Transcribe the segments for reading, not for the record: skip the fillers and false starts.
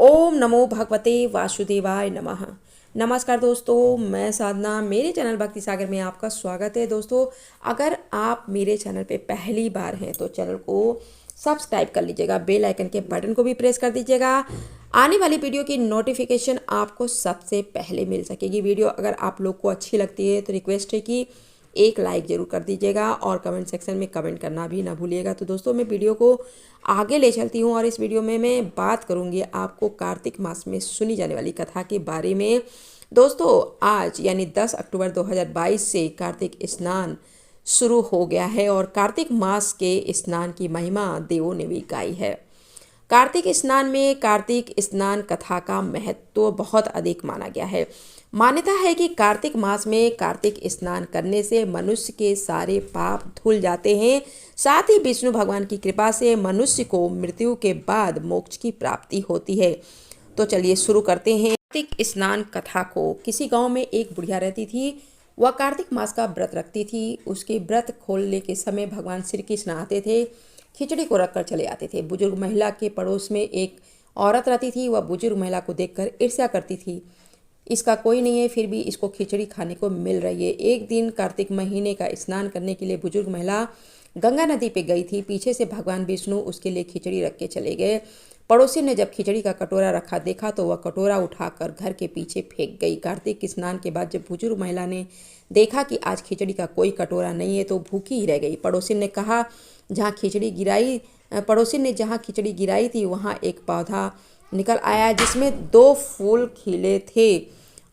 ओम नमो भगवते वासुदेवाय नमः। नमस्कार दोस्तों, मैं साधना, मेरे चैनल भक्ति सागर में आपका स्वागत है। दोस्तों, अगर आप मेरे चैनल पे पहली बार हैं तो चैनल को सब्सक्राइब कर लीजिएगा, बेल आइकन के बटन को भी प्रेस कर दीजिएगा। आने वाली वीडियो की नोटिफिकेशन आपको सबसे पहले मिल सकेगी। वीडियो अगर आप लोग को अच्छी लगती है तो रिक्वेस्ट है कि एक लाइक ज़रूर कर दीजिएगा और कमेंट सेक्शन में कमेंट करना भी ना भूलिएगा। तो दोस्तों, मैं वीडियो को आगे ले चलती हूँ और इस वीडियो में मैं बात करूँगी आपको कार्तिक मास में सुनी जाने वाली कथा के बारे में। दोस्तों, आज यानी 10 अक्टूबर 2022 से कार्तिक स्नान शुरू हो गया है और कार्तिक मास के स्नान की महिमा देवों ने भी गाई है। कार्तिक स्नान में कार्तिक स्नान कथा का महत्व बहुत अधिक माना गया है। मान्यता है कि कार्तिक मास में कार्तिक स्नान करने से मनुष्य के सारे पाप धुल जाते हैं। साथ ही विष्णु भगवान की कृपा से मनुष्य को मृत्यु के बाद मोक्ष की प्राप्ति होती है। तो चलिए शुरू करते हैं कार्तिक स्नान कथा को। किसी गांव में एक बुढ़िया रहती थी। वह कार्तिक मास का व्रत रखती थी। उसके व्रत खोलने के समय भगवान श्री कृष्ण आते थे, खिचड़ी को रखकर चले आते थे। बुजुर्ग महिला के पड़ोस में एक औरत रहती थी। वह बुजुर्ग महिला को देखकर ईर्ष्या करती थी। इसका कोई नहीं है, फिर भी इसको खिचड़ी खाने को मिल रही है। एक दिन कार्तिक महीने का स्नान करने के लिए बुजुर्ग महिला गंगा नदी पे गई थी। पीछे से भगवान विष्णु उसके लिए खिचड़ी रख के चले गए। पड़ोसी ने जब खिचड़ी का कटोरा रखा देखा तो वह कटोरा उठाकर घर के पीछे फेंक गई। कार्तिक स्नान के बाद जब बुजुर्ग महिला ने देखा कि आज खिचड़ी का कोई कटोरा नहीं है तो भूखी ही रह गई। पड़ोसी ने जहाँ खिचड़ी गिराई थी वहाँ एक पौधा निकल आया जिसमें 2 फूल खिले थे।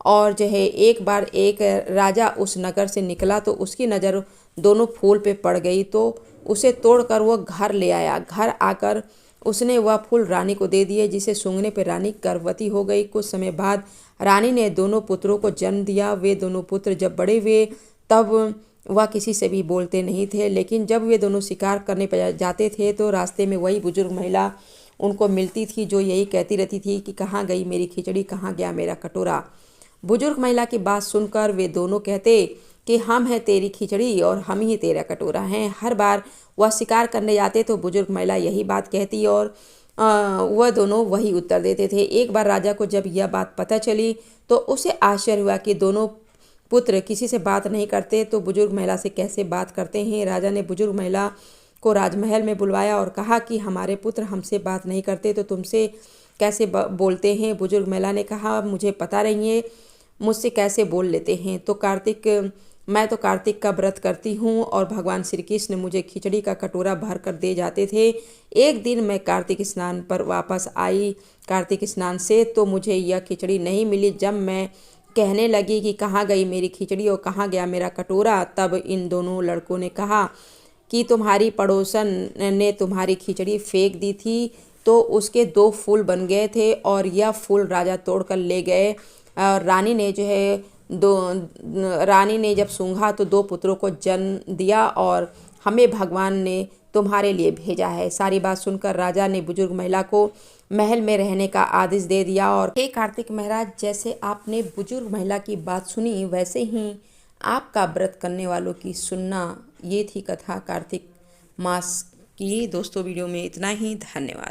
और जो है एक बार एक राजा उस नगर से निकला तो उसकी नज़र दोनों फूल पे पड़ गई तो उसे तोड़कर वो घर ले आया। घर आकर उसने वह फूल रानी को दे दिए, जिसे सूंघने पर रानी गर्भवती हो गई। कुछ समय बाद रानी ने दोनों पुत्रों को जन्म दिया। वे दोनों पुत्र जब बड़े हुए तब वह किसी से भी बोलते नहीं थे, लेकिन जब वे दोनों शिकार करने पर जाते थे तो रास्ते में वही बुजुर्ग महिला उनको मिलती थी, जो यही कहती रहती थी कि कहाँ गई मेरी खिचड़ी, कहाँ गया मेरा कटोरा। बुजुर्ग महिला की बात सुनकर वे दोनों कहते कि हम हैं तेरी खिचड़ी और हम ही तेरा कटोरा हैं। हर बार वह शिकार करने जाते तो बुजुर्ग महिला यही बात कहती और वह दोनों वही उत्तर देते थे। एक बार राजा को जब यह बात पता चली तो उसे आश्चर्य हुआ कि दोनों पुत्र किसी से बात नहीं करते तो बुजुर्ग महिला से कैसे बात करते हैं। राजा ने बुजुर्ग महिला को राजमहल में बुलवाया और कहा कि हमारे पुत्र हमसे बात नहीं करते तो तुमसे कैसे बोलते हैं। बुजुर्ग महिला ने कहा, मुझे पता नहीं है मुझसे कैसे बोल लेते हैं। मैं तो कार्तिक का व्रत करती हूँ और भगवान श्री कृष्ण मुझे खिचड़ी का कटोरा भर कर दे जाते थे। एक दिन मैं कार्तिक स्नान पर वापस आई कार्तिक स्नान से तो मुझे यह खिचड़ी नहीं मिली। जब मैं कहने लगी कि कहाँ गई मेरी खिचड़ी और कहाँ गया मेरा कटोरा, तब इन दोनों लड़कों ने कहा कि तुम्हारी पड़ोसन ने तुम्हारी खिचड़ी फेंक दी थी तो उसके 2 फूल बन गए थे और यह फूल राजा तोड़ कर ले गए। और रानी ने जब सूंघा तो 2 पुत्रों को जन्म दिया और हमें भगवान ने तुम्हारे लिए भेजा है। सारी बात सुनकर राजा ने बुजुर्ग महिला को महल में रहने का आदेश दे दिया। और हे कार्तिक महाराज, जैसे आपने बुजुर्ग महिला की बात सुनी वैसे ही आपका व्रत करने वालों की सुनना। ये थी कथा कार्तिक मास की। दोस्तों, वीडियो में इतना ही। धन्यवाद।